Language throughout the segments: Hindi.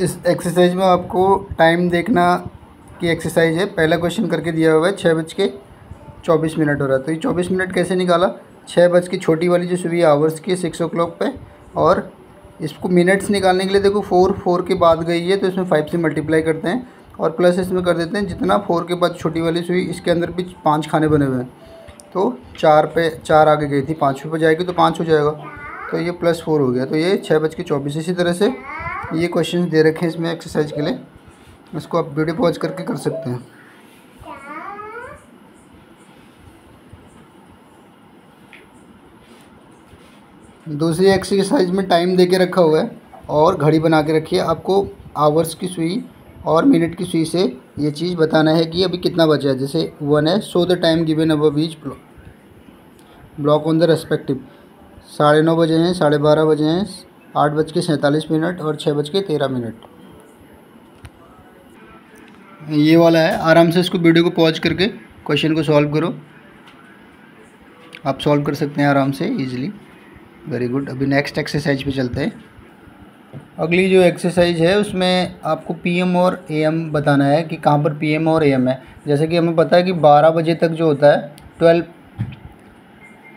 इस एक्सरसाइज में आपको टाइम देखना की एक्सरसाइज है। पहला क्वेश्चन करके दिया हुआ है 6:24 हो रहा है। तो ये 24 मिनट कैसे निकाला, 6 बज की छोटी वाली जो सुबह आवर्स की 6 o'clock पे, और इसको मिनट्स निकालने के लिए देखो 4 के बाद गई है तो इसमें 5 से मल्टीप्लाई करते हैं और प्लस इसमें कर देते हैं जितना 4 के बाद छोटी वाली सुई, इसके अंदर भी 5 खाने बने हुए हैं तो 4 पे 4 आगे गई थी, 5 पे जाएगी तो 5 हो जाएगा, तो ये +4 हो गया। तो ये 6:24। इसी तरह से ये क्वेश्चन दे रखे हैं इसमें एक्सरसाइज के लिए, इसको आप वीडियो पॉज करके कर सकते हैं। दूसरी एक्सरसाइज में टाइम दे के रखा हुआ है और घड़ी बना के रखी है। आपको आवर्स की सुई और मिनट की सुई से ये चीज़ बताना है कि अभी कितना बचा है। जैसे 1 है, so the time given above each block on the respective. 9:30 बजे हैं, 12:30 बजे हैं, 8:47 और 6:13। ये वाला है, आराम से इसको वीडियो को पॉज करके क्वेश्चन को सॉल्व करो। आप सॉल्व कर सकते हैं आराम से इजीली। Very good. अभी नेक्स्ट एक्सरसाइज पे चलते हैं। अगली जो एक्सरसाइज है उसमें आपको पीएम और एएम बताना है कि कहाँ पर पीएम और एएम है। जैसे कि हमें पता है कि 12 बजे तक जो होता है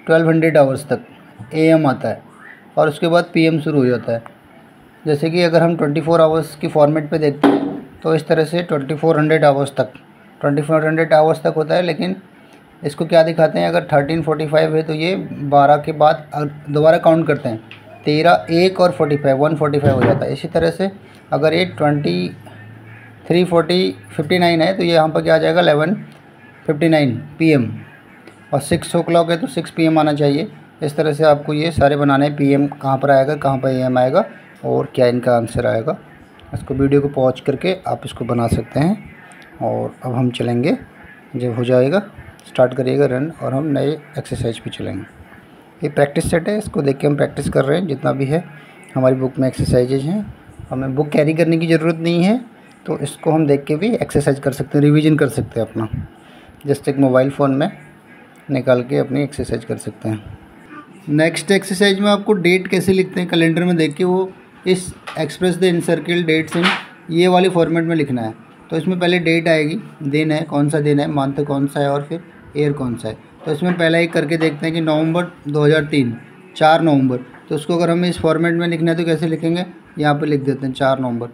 1200 आवर्स तक एएम आता है और उसके बाद पीएम शुरू हो जाता है। जैसे कि अगर हम 24 आवर्स की फॉर्मेट पे देखते हैं तो इस तरह से 2400 आवर्स तक होता है। लेकिन इसको क्या दिखाते हैं, अगर 13:45 है तो ये 12 के बाद दोबारा काउंट करते हैं, 13, 1 और 45, 145 हो जाता है। इसी तरह से अगर ये 23:59 है तो ये यहाँ पर क्या आ जाएगा 11:59 PM, और 6 o'clock है तो 6 PM आना चाहिए। इस तरह से आपको ये सारे बनाने हैं, पीएम कहाँ पर आएगा, कहाँ पर एएम आएगा और क्या इनका आंसर आएगा। इसको वीडियो को पॉज करके आप इसको बना सकते हैं। और अब हम चलेंगे, जब हो जाएगा स्टार्ट करिएगा रन और हम नए एक्सरसाइज पे चलेंगे। ये प्रैक्टिस सेट है, इसको देख के हम प्रैक्टिस कर रहे हैं। जितना भी है हमारी बुक में एक्सरसाइजेज हैं, हमें बुक कैरी करने की ज़रूरत नहीं है, तो इसको हम देख के भी एक्सरसाइज कर सकते हैं, रिवीजन कर सकते हैं अपना। जस्ट एक मोबाइल फ़ोन में निकाल के अपनी एक्सरसाइज कर सकते हैं। नेक्स्ट एक्सरसाइज में आपको डेट कैसे लिखते हैं कैलेंडर में देख के, वो इस एक्सप्रेस द इनसर्किल डेट्स इन ये वाली फॉर्मेट में लिखना है। तो इसमें पहले डेट आएगी, दिन है, कौन सा दिन है, मंथ कौन सा है और फिर ईयर कौन सा है। तो इसमें पहला एक करके देखते हैं कि नवंबर 2003, 4 नवंबर। तो उसको अगर हमें इस फॉर्मेट में लिखना है तो कैसे लिखेंगे, यहाँ पे लिख देते हैं 4 नवंबर।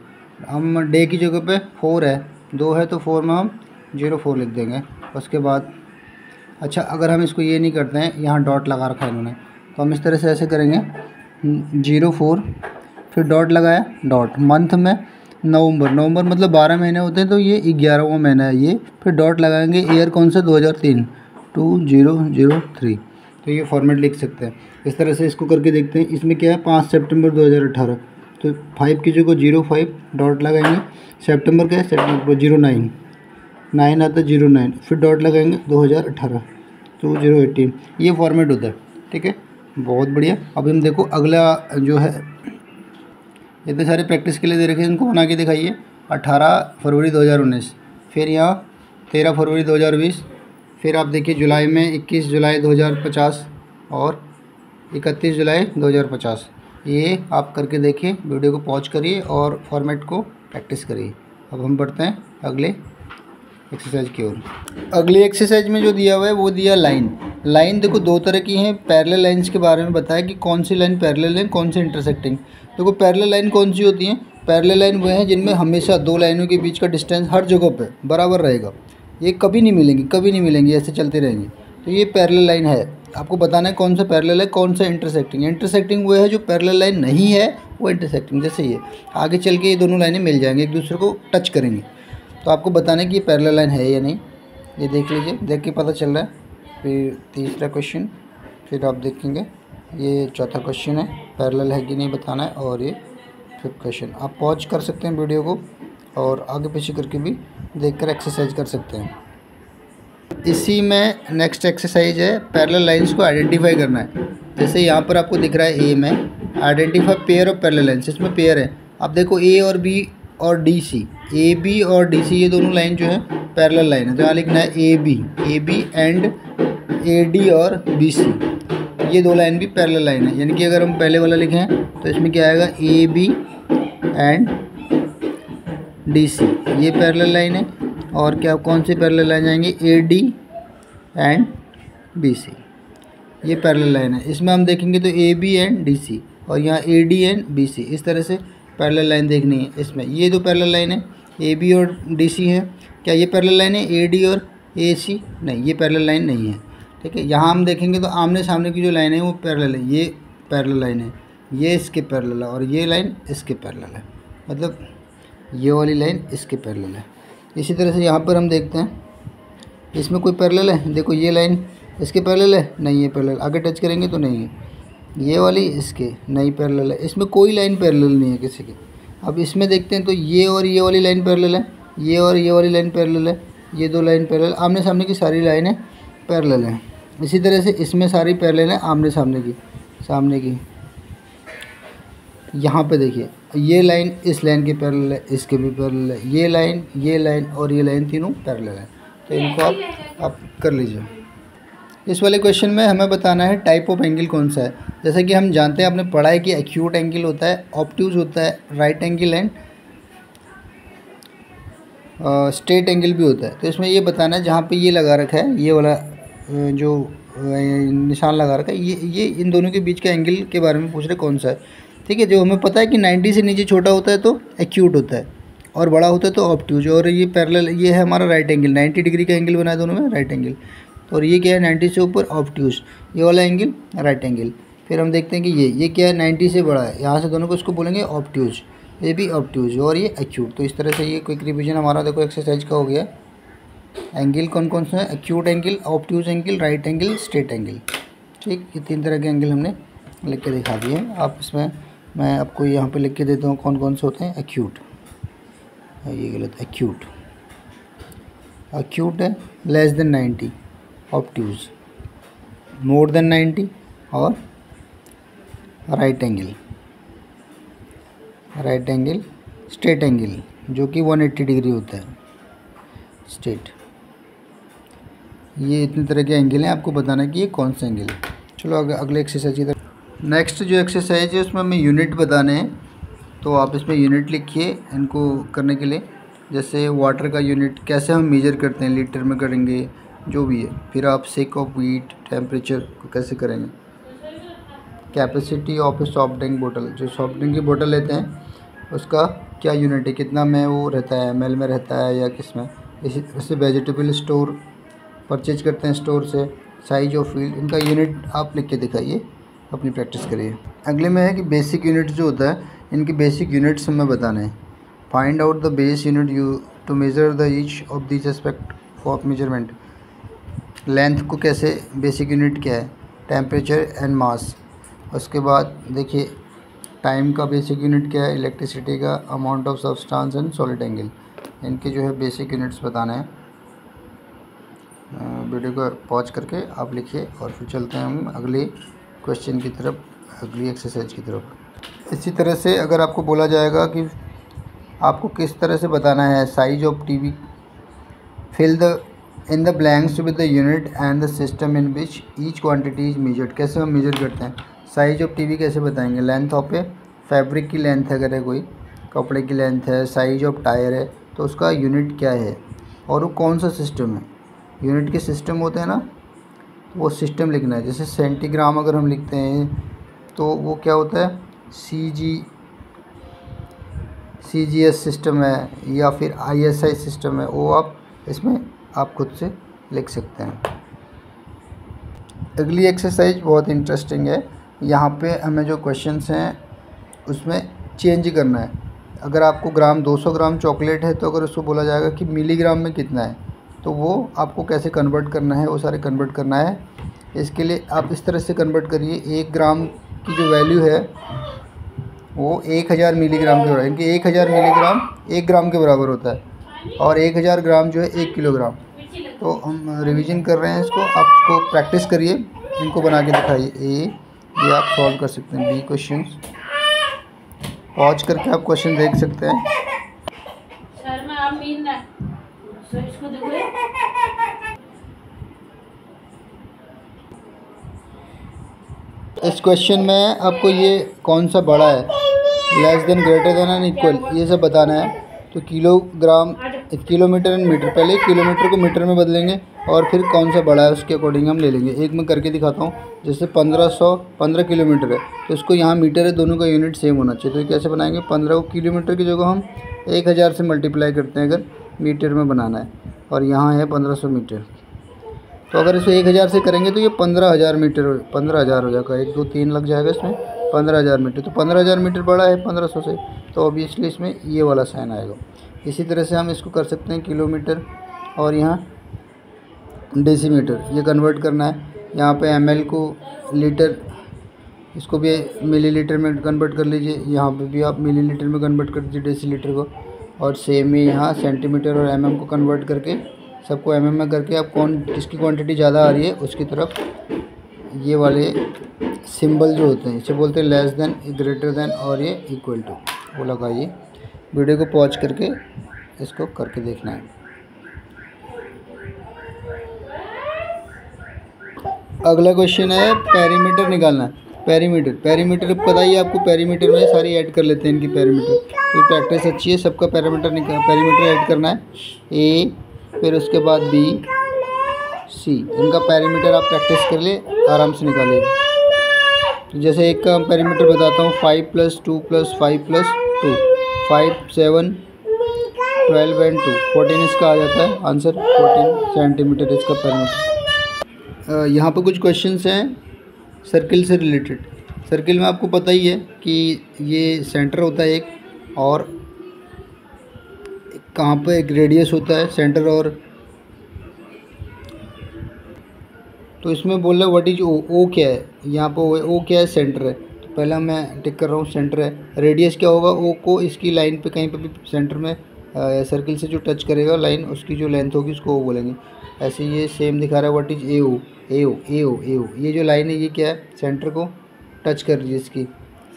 हम डे की जगह पे 4 है, 2 है तो 4 में हम 04 लिख देंगे। उसके बाद अच्छा, अगर हम इसको ये नहीं करते हैं, यहाँ डॉट लगा रखा है इन्होंने, तो हम इस तरह से ऐसे करेंगे 04 फिर डॉट लगाया, डॉट मंथ में नवंबर मतलब 12 महीने होते हैं तो ये 11वां महीना है ये, फिर डॉट लगाएंगे। ईयर कौन सा 2003, 2003। तो ये फॉर्मेट लिख सकते हैं। इस तरह से इसको करके देखते हैं। इसमें क्या है 5 सितंबर 2018, तो 5 की जगह 05 डॉट लगाएंगे। सितंबर क्या है, सितंबर 09, 9 आता है 09, फिर डॉट लगाएंगे 2018, 2018। ये फॉर्मेट होता है, ठीक है, बहुत बढ़िया। अभी हम देखो अगला जो है, इतने सारे प्रैक्टिस के लिए दे रखे हैं, इनको बना के दिखाइए। 18 फरवरी 2019, फिर यहाँ 13 फरवरी 2020, फिर आप देखिए जुलाई में 21 जुलाई 2050 और 31 जुलाई 2050। ये आप करके देखिए, वीडियो को पॉज करिए और फॉर्मेट को प्रैक्टिस करिए। अब हम बढ़ते हैं अगले एक्सरसाइज की ओर। अगली एक्सरसाइज में जो दिया हुआ है वो दिया लाइन देखो 2 तरह की हैं। पैरेलल लाइंस के बारे में बताया कि कौन सी लाइन पैरेलल है, कौन सी इंटरसेक्टिंग। देखो पैरेलल लाइन कौन सी होती हैं, पैरेलल लाइन वो हैं जिनमें हमेशा 2 लाइनों के बीच का डिस्टेंस हर जगह पे बराबर रहेगा। ये कभी नहीं मिलेंगी, ऐसे चलते रहेंगे। तो ये पैरेलल लाइन है। आपको बताना है कौन सा पैरेलल है, कौन सा इंटरसेक्टिंग। इंटरसेक्टिंग वो है जो पैरेलल लाइन नहीं है, वो इंटरसेक्टिंग। जैसे ये आगे चल के ये दोनों लाइनें मिल जाएंगी, एक दूसरे को टच करेंगे। तो आपको बताना है कि ये पैरेलल लाइन है या नहीं। ये देख लीजिए, देख के पता चल रहा है। फिर तीसरा क्वेश्चन, फिर आप देखेंगे ये चौथा क्वेश्चन है, पैरेलल है कि नहीं बताना है। और ये फिफ्थ क्वेश्चन। आप पॉज कर सकते हैं वीडियो को और आगे पीछे करके भी देखकर एक्सरसाइज कर सकते हैं। इसी में नेक्स्ट एक्सरसाइज है, पैरेलल लाइंस को आइडेंटिफाई करना है। जैसे यहाँ पर आपको दिख रहा है ए में identify pair of parallel lines, इसमें पेयर है। आप देखो ए और बी और डी सी, ए बी और डी सी ये दोनों लाइन जो है पैरेलल लाइन है। तो यहाँ लिखना है A B and A D और बी सी, ये 2 लाइन भी पैरेलल लाइन है। यानी कि अगर हम पहले वाला लिखें तो इसमें क्या आएगा, ए बी एंड DC, ये पैरेलल लाइन है। और क्या कौन सी पैरेलल लाइन जाएंगे, AD एंड BC, ये पैरेलल लाइन है। इसमें हम देखेंगे तो AB एंड DC और यहाँ AD एंड BC, इस तरह से पैरेलल लाइन देखनी है। इसमें ये दो पैरेलल लाइन है AB और DC है। क्या ये पैरेलल लाइन है AD और AC? नहीं, ये पैरेलल लाइन नहीं है। ठीक है, यहाँ हम देखेंगे तो आमने सामने की जो लाइन है वो पैरेलल है, ये पैरेलल लाइन है, ये इसके पैरेलल है और ये लाइन इसके पैरेलल है, मतलब ये वाली लाइन इसके पैरेलल है। इसी तरह से यहाँ पर हम देखते हैं इसमें कोई पैरेलल है, देखो ये लाइन इसके पैरेलल है, नहीं ये पैरेलल, आगे टच करेंगे तो नहीं है, ये वाली इसके नहीं पैरेलल है, इसमें कोई लाइन पैरेलल नहीं है किसी की। अब इसमें देखते हैं तो ये और ये वाली लाइन पैरेलल है, ये और ये वाली लाइन पैरेलल है, ये दो लाइन पैरेलल, आमने सामने की सारी लाइनें पैरेलल हैं। इसी तरह से इसमें सारी पैरेलल हैं आमने सामने की। यहाँ पे देखिए ये लाइन इस लाइन के पैरेलल है, इसके भी पैरेलल है, ये लाइन और ये लाइन तीनों पैरेलल है। तो इनको आप कर लीजिए। इस वाले क्वेश्चन में हमें बताना है टाइप ऑफ एंगल कौन सा है। जैसे कि हम जानते हैं, आपने पढ़ा है कि एक्यूट एंगल होता है, ऑब्ट्यूज होता है, right angle and straight angle भी होता है। तो इसमें ये बताना है जहाँ पे ये लगा रखा है, ये वाला जो निशान लगा रखा है, ये इन दोनों के बीच का एंगल के बारे में पूछ रहे कौन सा है। ठीक है, जो हमें पता है कि 90 से नीचे छोटा होता है तो एक्यूट होता है और बड़ा होता है तो ऑब्ट्यूज। और ये पैरेलल, ये है हमारा राइट एंगल, 90 डिग्री का एंगल बना है दोनों में, राइट एंगल। और ये क्या है 90 से ऊपर ऑब्ट्यूज, ये वाला एंगल राइट एंगल। फिर हम देखते हैं कि ये क्या है 90 से बड़ा है, यहाँ से दोनों को इसको बोलेंगे ऑब्ट्यूज, ये भी ऑब्ट्यूज और ये एक्यूट। तो इस तरह से ये क्विक रिवीजन हमारा देखो एक्सरसाइज का हो गया। एंगल कौन कौन से हैं, acute angle, obtuse angle, right angle, straight angle. ठीक, ये 3 तरह के एंगल हमने लिख के दिखा दिए हैं। आप इसमें मैं आपको यहाँ पे लिख के देता हूँ कौन कौन से होते हैं। एक्यूट, ये गलत, एक्यूट है less than 90, obtuse more than 90 और राइट एंगल, स्ट्रेट एंगल जो कि 180 डिग्री होता है स्ट्रेट। ये इतने तरह के एंगल हैं, आपको बताना है कि ये कौन सा एंगल है। चलो अगले एक्सरसाइज की तरफ। नेक्स्ट जो एक्सरसाइज है उसमें हमें यूनिट बताने हैं, तो आप इसमें यूनिट लिखिए इनको करने के लिए। जैसे वाटर का यूनिट कैसे हम मेजर करते हैं, लीटर में करेंगे जो भी है। फिर आप सेक ऑफ हीट, टेम्परेचर को कैसे करेंगे। Capacity of A soft drink बोतल, जो सॉफ्ट ड्रिंक की बोतल लेते हैं उसका क्या यूनिट है, कितना में वो रहता है, ml में रहता है या किस में। इसी तरह से वेजिटेबल स्टोर परचेज करते हैं स्टोर से, साइज ऑफ फील्ड, इनका यूनिट आप लिख के दिखाइए, अपनी प्रैक्टिस करिए। अगले में है कि बेसिक यूनिट जो होता है, इनकी बेसिक यूनिट्स हमें बताने हैं। Find out the base unit you to measure the each of this aspect of measurement. Length को कैसे, बेसिक यूनिट क्या है, टेम्परेचर एंड मास। उसके बाद देखिए टाइम का बेसिक यूनिट क्या है, इलेक्ट्रिसिटी का, amount of substance and solid angle. इनके जो है बेसिक यूनिट्स बताने हैं। वीडियो को पॉज करके आप लिखिए और फिर चलते हैं हम अगले क्वेश्चन की तरफ, अगली एक्सरसाइज की तरफ। इसी तरह से अगर आपको बोला जाएगा कि आपको किस तरह से बताना है size of TV, fill the in the blanks with the unit and the system in which each quantity is measured. कैसे हम मेजर करते हैं, साइज ऑफ टीवी कैसे बताएंगे, लेंथ ऑफ ए फैब्रिक की लेंथ है, अगर है कोई कपड़े की लेंथ है, साइज ऑफ टायर है तो उसका यूनिट क्या है और वो कौन सा सिस्टम है। यूनिट के सिस्टम होते हैं ना, वो सिस्टम लिखना है। जैसे सेंटीग्राम अगर हम लिखते हैं तो वो क्या होता है, CGS सिस्टम है या फिर ISI सिस्टम है, वो आप इसमें आप खुद से लिख सकते हैं। अगली एक्सरसाइज बहुत इंटरेस्टिंग है। यहाँ पे हमें जो क्वेश्चंस हैं उसमें चेंज करना है। अगर आपको ग्राम 200 ग्राम चॉकलेट है तो अगर उसको बोला जाएगा कि मिलीग्राम में कितना है, तो वो आपको कैसे कन्वर्ट करना है, वो सारे कन्वर्ट करना है। इसके लिए आप इस तरह से कन्वर्ट करिए, 1 ग्राम की जो वैल्यू है वो 1000 मिलीग्राम के बराबर, इनके 1000 मिलीग्राम 1 ग्राम के बराबर होता है और 1000 ग्राम जो है 1 किलोग्राम। तो हम रिवीजन कर रहे हैं इसको, आप इसको प्रैक्टिस करिए, इनको बना के दिखाइए। ये आप सॉल्व कर सकते हैं। बी क्वेश्चन पॉज करके आप क्वेश्चन देख सकते हैं। सर मैं आप इसको देखो। इस क्वेश्चन में आपको ये कौन सा बड़ा है, less than, greater than and equal, ये सब बताना है। तो किलोग्राम, किलोमीटर एंड मीटर, पहले किलोमीटर को मीटर में बदलेंगे और फिर कौन सा बड़ा है उसके अकॉर्डिंग हम ले लेंगे। एक मैं करके दिखाता हूँ। जैसे 15 किलोमीटर है तो इसको यहाँ मीटर है, दोनों का यूनिट सेम होना चाहिए। तो ये कैसे बनाएंगे, 15 को किलोमीटर की जगह हम 1000 से मल्टीप्लाई करते हैं अगर मीटर में बनाना है, और यहाँ है 1500 मीटर। तो अगर इसको 1000 से करेंगे तो ये 15000 मीटर, 15000 हो जाएगा, 1 2 3 लग जाएगा इसमें, 15000 मीटर। तो 15000 मीटर बड़ा है 1500 से, तो ऑब्वियसली इसमें ये वाला साइन आएगा। इसी तरह से हम इसको कर सकते हैं किलोमीटर, और यहाँ डेसीमीटर, ये कन्वर्ट करना है। यहाँ पे ml को लीटर, इसको भी मिलीलीटर में कन्वर्ट कर लीजिए, यहाँ पे भी आप मिलीलीटर में कन्वर्ट कर दीजिए डेसीलीटर को। और सेम ही यहाँ सेंटीमीटर और mm को कन्वर्ट करके, सबको mm में करके आप जिसकी क्वांटिटी ज़्यादा आ रही है उसकी तरफ ये वाले सिंबल जो होते हैं, इसे बोलते हैं लेस देन, ग्रेटर देन और ये इक्वल टू, वो लगाइए। वीडियो को पॉज करके इसको करके देखना है। अगला क्वेश्चन है पेरीमीटर निकालना है। पेरीमीटर बताइए आपको, पेरीमीटर में सारी ऐड कर लेते हैं इनकी पेरीमीटर। तो प्रैक्टिस अच्छी है, सबका पेरीमीटर ऐड करना है। ए, फिर उसके बाद बी, सी, इनका पेरीमीटर आप प्रैक्टिस कर ले, आराम से निकालिए। तो जैसे एक का पेरीमीटर बताता हूँ, 5 + 2 + 5 + 2, 5 7 12 एंड 2 14 इसका आ जाता है आंसर, 14 सेंटीमीटर इसका पेरीमीटर। यहाँ पर कुछ क्वेश्चंस हैं सर्किल से रिलेटेड। सर्किल में आपको पता ही है कि ये सेंटर होता है एक, और कहाँ पे एक रेडियस होता है सेंटर, और तो इसमें बोल रहे व्हाट इज ओ क्या है, यहाँ पर ओ क्या है, सेंटर है। तो पहला मैं टिक कर रहा हूँ, सेंटर है। रेडियस क्या होगा, ओ को इसकी लाइन पे कहीं पे भी सेंटर में सर्किल से जो टच करेगा लाइन, उसकी जो लेंथ होगी उसको ओ बोलेंगे। ऐसे ये सेम दिखा रहा है व्हाट इज ए ओ, ये जो लाइन है ये क्या है, सेंटर को टच कर रही है इसकी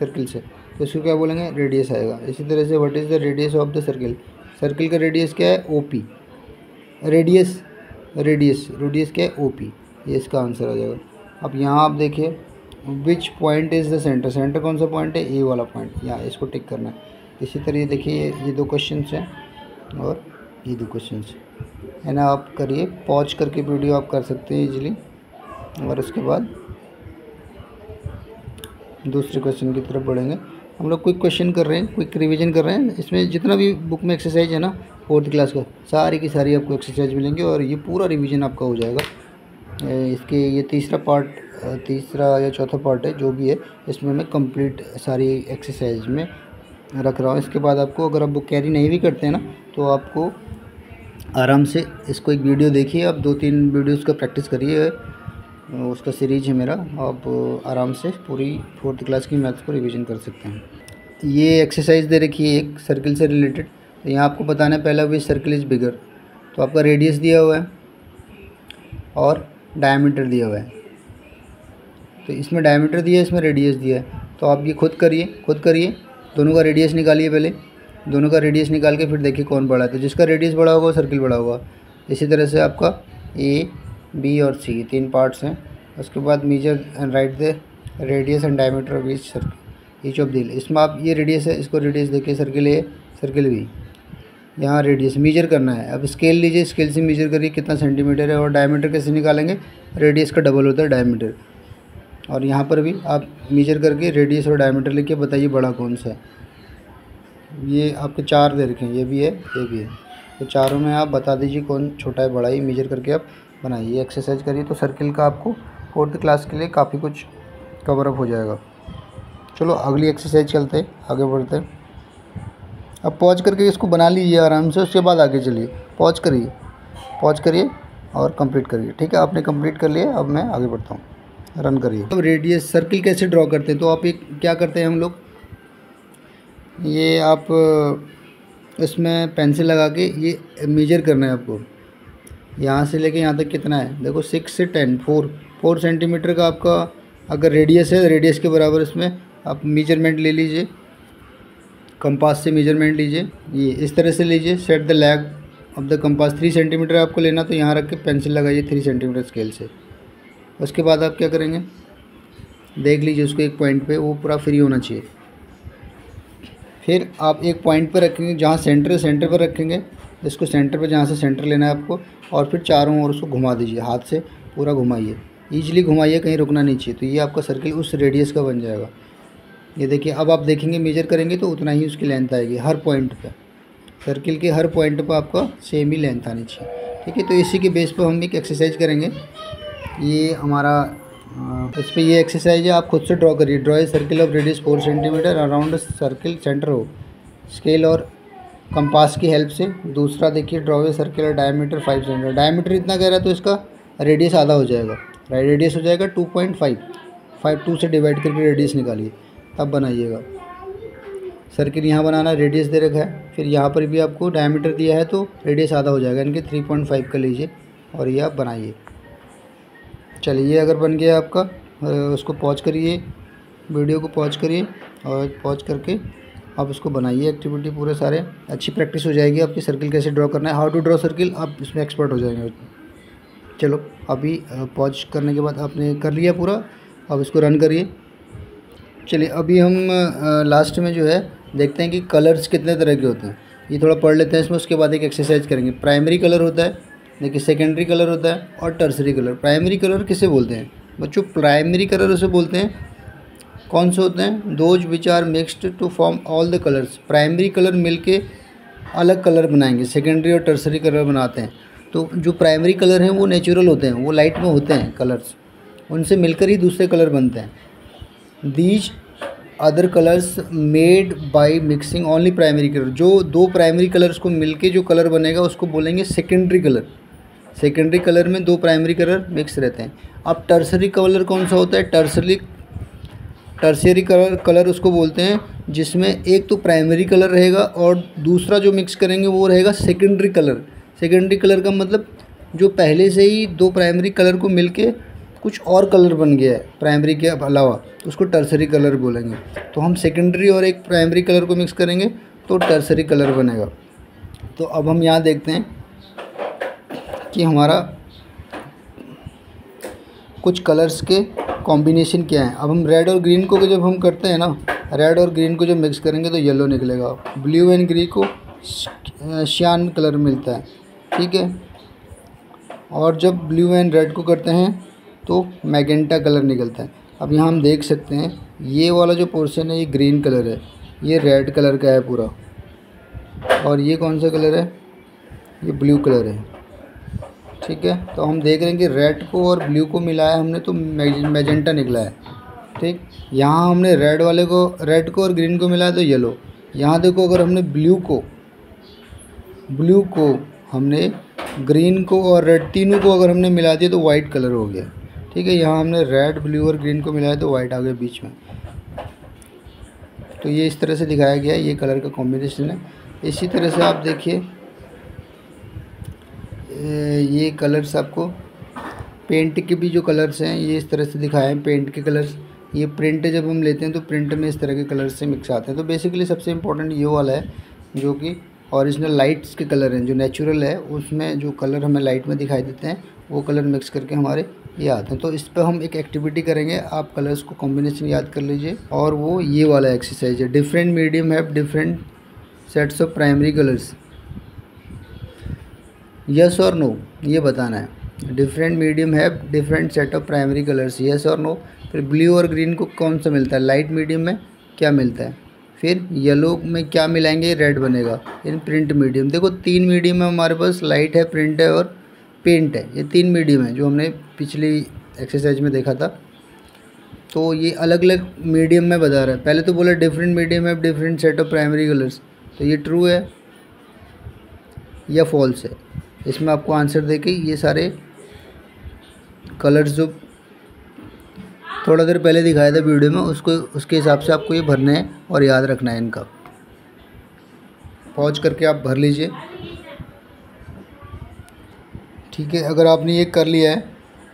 सर्किल से, तो इसको क्या बोलेंगे, रेडियस आएगा। इसी तरह से what is the radius of the circle, circle का रेडियस क्या है, ओ पी, रेडियस क्या है, ओ पी, ये इसका आंसर आ जाएगा। अब यहाँ आप देखिए which point is the centre, centre कौन सा पॉइंट है, ए वाला पॉइंट, यहाँ इसको टिक करना है। इसी तरह देखिए ये 2 क्वेश्चन हैं और ये 2 क्वेश्चन है ना। आप करिए, पॉज करके वीडियो आप कर सकते हैं इजीली, और उसके बाद दूसरे क्वेश्चन की तरफ बढ़ेंगे। हम लोग क्विक क्वेश्चन कर रहे हैं, क्विक रिवीजन कर रहे हैं। इसमें जितना भी बुक में एक्सरसाइज है ना 4th क्लास का, सारी की सारी आपको एक्सरसाइज मिलेंगे और ये पूरा रिवीजन आपका हो जाएगा। इसके ये तीसरा या चौथा पार्ट है जो भी है, इसमें मैं कंप्लीट सारी एक्सरसाइज में रख रहा हूँ। इसके बाद आपको, अगर आप बुक कैरी नहीं भी करते हैं ना, तो आपको आराम से इसको एक वीडियो देखिए, आप 2-3 वीडियोज़ का प्रैक्टिस करिए, उसका सीरीज है मेरा, आप आराम से पूरी 4th क्लास की मैथ्स को रिवीजन कर सकते हैं। ये एक्सरसाइज दे रखी है एक सर्किल से रिलेटेड, तो यहाँ आपको बताना है पहला विच सर्किल इज़ बिगर। तो आपका रेडियस दिया हुआ है और डायमीटर दिया हुआ है, तो इसमें डायमीटर दिया है, इसमें रेडियस दिया है। तो आप ये खुद करिए, दोनों का रेडियस निकालिए, पहले दोनों का रेडियस निकाल के फिर देखिए कौन बड़ा है। तो जिसका रेडियस बड़ा होगा सर्किल बड़ा होगा। इसी तरह से आपका ए, बी और सी 3 पार्ट्स हैं। उसके बाद measure and write the radius and diameter of each of दिल। इसमें आप ये रेडियस है, इसको रेडियस देखिए, सर्किल ए, सर्किल बी, यहाँ रेडियस मेजर करना है। अब स्केल लीजिए, स्केल से मेजर करिए कितना सेंटीमीटर है, और डायमीटर कैसे निकालेंगे, रेडियस का डबल होता है डायमीटर। और यहाँ पर भी आप मेजर करके रेडियस और डायमीटर लेके बताइए बड़ा कौन सा है। ये आपके 4 दे रखे हैं, ये भी है, ये भी है, तो चारों में आप बता दीजिए कौन छोटा है बड़ा, ही मेजर करके आप बनाइए। ये एक्सरसाइज करिए तो सर्किल का आपको 4th क्लास के लिए काफ़ी कुछ कवर अप हो जाएगा। चलो अगली एक्सरसाइज चलते हैं, आगे बढ़ते हैं। अब पॉज करके इसको बना लीजिए आराम से, उसके बाद आगे चलिए। पॉज करिए और कंप्लीट करिए। ठीक है, आपने कंप्लीट कर लिया, अब मैं आगे बढ़ता हूँ, रन करिए। अब रेडियस सर्किल कैसे ड्रॉ करते हैं, तो आप एक क्या करते हैं हम लोग, ये आप इसमें पेंसिल लगा के ये मेजर करना है आपको, यहाँ से लेके यहाँ तक कितना है, देखो 6 से 10 4 सेंटीमीटर का आपका अगर रेडियस है, रेडियस के बराबर इसमें आप मेजरमेंट ले लीजिए, कंपास से मेजरमेंट लीजिए, ये इस तरह से लीजिए। Set the lag of the compass, 3 centimetre आपको लेना, तो यहाँ रख के पेंसिल लगाइए 3 सेंटीमीटर स्केल से। उसके बाद आप क्या करेंगे, देख लीजिए उसको एक पॉइंट पे वो पूरा फ्री होना चाहिए, फिर आप एक पॉइंट पर रखेंगे जहाँ सेंटर पर रखेंगे, इसको सेंटर पर, जहाँ से सेंटर लेना है आपको, और फिर चारों ओर उसको घुमा दीजिए, हाथ से पूरा घुमाइए, ईजिली घुमाइए, कहीं रुकना नहीं चाहिए। तो ये आपका सर्किल उस रेडियस का बन जाएगा। ये देखिए, अब आप देखेंगे मेजर करेंगे तो उतना ही उसकी लेंथ आएगी हर पॉइंट पे, सर्किल के हर पॉइंट पर आपका सेम ही लेंथ आनी चाहिए। ठीक है, तो इसी के बेस पर हम एक एक्सरसाइज करेंगे। ये हमारा इस पर ये एक्सरसाइज है, आप खुद से ड्रॉ करिए। Draw a circle of radius 4 centimetre around circle centre हो, स्केल और कंपास की हेल्प से। दूसरा देखिए, ड्रॉ ए सर्किल और डायमीटर 5 सेंटीमीटर। डायमीटर इतना कह रहा है तो इसका रेडियस आधा हो जाएगा, रेडियस हो जाएगा 2.5, 2 से डिवाइड करके रेडियस निकालिए, तब बनाइएगा। सर्किल यहाँ बनाना, रेडियस दे रखा है, फिर यहाँ पर भी आपको डायमीटर दिया है तो रेडियस आधा हो जाएगा, इनके 3.5 का लीजिए और ये आप बनाइए। चलिए, अगर बन गया आपका, उसको पॉज करिए, वीडियो को पॉज करिए और पॉज करके आप इसको बनाइए एक्टिविटी पूरे सारे। अच्छी प्रैक्टिस हो जाएगी आपकी, सर्किल कैसे ड्रॉ करना है, हाउ टू ड्रॉ सर्किल, आप इसमें एक्सपर्ट हो जाएंगे। चलो, अभी पॉज करने के बाद आपने कर लिया पूरा, अब इसको रन करिए। चलिए, अभी हम लास्ट में जो है देखते हैं कि कलर्स कितने तरह के होते हैं, ये थोड़ा पढ़ लेते हैं इसमें, उसके बाद एक एक्सरसाइज करेंगे। प्राइमरी कलर होता है, देखिए, सेकेंडरी कलर होता है और टर्सरी कलर। प्राइमरी कलर किसे बोलते हैं बच्चों? प्राइमरी कलर उसे बोलते हैं, कौन से होते हैं? Those which are mixed to form all the colours. Primary colour मिलके अलग कलर बनाएंगे, सेकेंडरी और टर्सरी कलर बनाते हैं। तो जो प्राइमरी कलर हैं वो नेचुरल होते हैं, वो लाइट में होते हैं कलर्स, उनसे मिलकर ही दूसरे कलर बनते हैं। These other colours made by mixing only primary colour. जो दो प्राइमरी कलर्स को मिलके जो कलर बनेगा उसको बोलेंगे सेकेंडरी कलर। सेकेंडरी कलर में दो प्राइमरी कलर मिक्स रहते हैं। अब टर्सरी कलर कौन सा होता है? टर्शियरी कलर उसको बोलते हैं जिसमें एक तो प्राइमरी कलर रहेगा और दूसरा जो मिक्स करेंगे वो रहेगा सेकेंडरी कलर। सेकेंडरी कलर का मतलब जो पहले से ही दो प्राइमरी कलर को मिलके कुछ और कलर बन गया है प्राइमरी के अलावा, उसको टर्सरी कलर बोलेंगे। तो हम सेकेंडरी और एक प्राइमरी कलर को मिक्स करेंगे तो टर्सरी कलर बनेगा। तो अब हम यहाँ देखते हैं कि हमारा कुछ कलर्स के कॉम्बिनेशन क्या है। अब हम रेड और ग्रीन को जब हम करते हैं ना, रेड और ग्रीन को जब मिक्स करेंगे तो येलो निकलेगा। ब्लू एंड ग्रीन को श्यान कलर मिलता है, ठीक है। और जब ब्लू एंड रेड को करते हैं तो मैजेंटा कलर निकलता है। अब यहाँ हम देख सकते हैं ये वाला जो पोर्शन है ये ग्रीन कलर है, ये रेड कलर का है पूरा, और ये कौन सा कलर है? ये ब्लू कलर है, ठीक है। तो हम देख रहे हैं कि रेड को और ब्लू को मिलाया हमने तो मैजेंटा निकला है, ठीक। यहाँ हमने रेड को और ग्रीन को मिलाया तो येलो। यहाँ देखो, अगर हमने ब्लू को हमने ग्रीन को और रेड तीनों को अगर हमने मिला दिया तो वाइट कलर हो गया, ठीक है। यहाँ हमने रेड, ब्लू और ग्रीन को मिलाया तो वाइट आ गया बीच में। तो ये इस तरह से दिखाया गया है, ये कलर का कॉम्बिनेशन है। इसी तरह से आप देखिए, ये कलर्स आपको पेंट के भी जो कलर्स हैं ये इस तरह से दिखाए हैं, पेंट के कलर्स। ये प्रिंट जब हम लेते हैं तो प्रिंट में इस तरह के कलर्स से मिक्स आते हैं। तो बेसिकली सबसे इम्पोर्टेंट ये वाला है जो कि ओरिजिनल लाइट्स के कलर हैं, जो नेचुरल है उसमें जो कलर हमें लाइट में दिखाई देते हैं वो कलर मिक्स करके हमारे ये आते हैं। तो इस पर हम एक एक्टिविटी करेंगे, आप कलर्स को कॉम्बिनेशन याद कर लीजिए, और वो ये वाला एक्सरसाइज है। Different medium have different sets of primary colours, yes और नो ये बताना है। Different medium have different set of primary colours, yes और नो। फिर ब्लू और ग्रीन को कौन सा मिलता है? लाइट मीडियम में क्या मिलता है? फिर येलो में क्या मिलाएंगे? रेड बनेगा। इन प्रिंट मीडियम, देखो 3 मीडियम है हमारे पास, लाइट है, प्रिंट है और पेंट है। ये 3 मीडियम है जो हमने पिछली एक्सरसाइज में देखा था। तो ये अलग अलग मीडियम में बता रहा है। पहले तो बोला डिफरेंट मीडियम है different set of primary colours, तो ये ट्रू है या फॉल्स है? इसमें आपको आंसर देके ये सारे कलर्स जो थोड़ा देर पहले दिखाया था वीडियो में उसके हिसाब से आपको ये भरने हैं और याद रखना है इनका। पॉज करके आप भर लीजिए, ठीक है। अगर आपने ये कर लिया है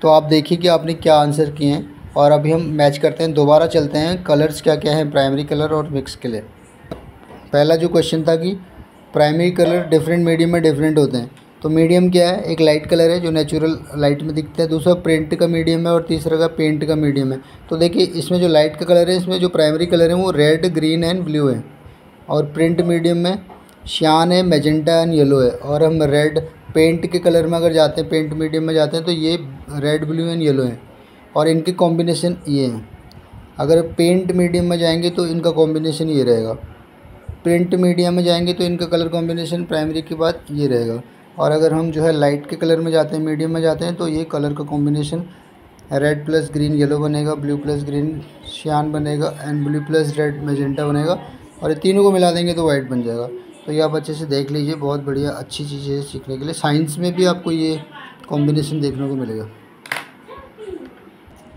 तो आप देखिए कि आपने क्या आंसर किए हैं। और अभी हम मैच करते हैं, दोबारा चलते हैं कलर्स क्या क्या हैं प्राइमरी कलर और मिक्स के लिए। पहला जो क्वेश्चन था कि प्राइमरी कलर डिफरेंट मीडियम में डिफरेंट होते हैं, तो मीडियम क्या है? एक लाइट कलर है जो नेचुरल लाइट में दिखता है, दूसरा प्रिंट का मीडियम है और तीसरा का पेंट का मीडियम है। तो देखिए इसमें जो लाइट का कलर है, इसमें जो प्राइमरी कलर है वो रेड, ग्रीन एंड ब्लू है, और प्रिंट मीडियम में शियान है, मैजेंटा एंड येलो है। और हम रेड पेंट के कलर में अगर जाते हैं, पेंट मीडियम में जाते हैं तो ये रेड, ब्लू एंड येलो है और इनके कॉम्बिनेशन ये हैं। अगर पेंट मीडियम में जाएंगे तो इनका कॉम्बिनेशन ये रहेगा। प्रिंट मीडियम में जाएंगे तो इनका कलर कॉम्बिनेशन प्राइमरी के बाद ये रहेगा। और अगर हम जो है लाइट के कलर में जाते हैं, मीडियम में जाते हैं, तो ये कलर का combination red plus green yellow बनेगा, ब्लू प्लस ग्रीन शियान बनेगा and blue plus red magenta बनेगा। और ये तीनों को मिला देंगे तो वाइट बन जाएगा। तो ये आप अच्छे से देख लीजिए, बहुत बढ़िया अच्छी चीज़ है सीखने के लिए। साइंस में भी आपको ये कॉम्बिनेशन देखने को मिलेगा।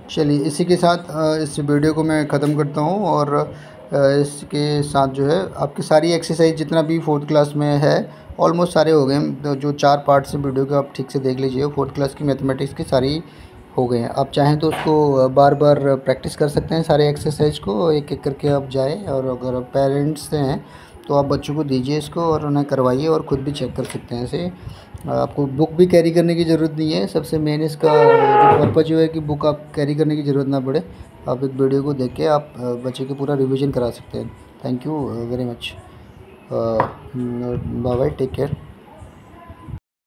चलिए इसी के साथ इस वीडियो को मैं ख़त्म करता हूँ। और इसके साथ जो है आपकी सारी एक्सरसाइज जितना भी 4th क्लास में है ऑलमोस्ट सारे हो गए हैं। तो जो 4 पार्ट्स हैं वीडियो के आप ठीक से देख लीजिए। 4th क्लास की मैथमेटिक्स की सारी हो गए हैं। आप चाहें तो उसको बार बार प्रैक्टिस कर सकते हैं, सारे एक्सरसाइज को एक एक करके आप जाएँ। और अगर पेरेंट्स हैं तो आप बच्चों को दीजिए इसको और उन्हें करवाइए और ख़ुद भी चेक कर सकते हैं इसे। आपको बुक भी कैरी करने की ज़रूरत नहीं है। सबसे मेन इसका जो पर्पज़ जो है कि बुक आप कैरी करने की ज़रूरत ना पड़े। आप एक वीडियो को देख के आप बच्चे को पूरा रिवीजन करा सकते हैं। Thank you very much. Bye bye, take care.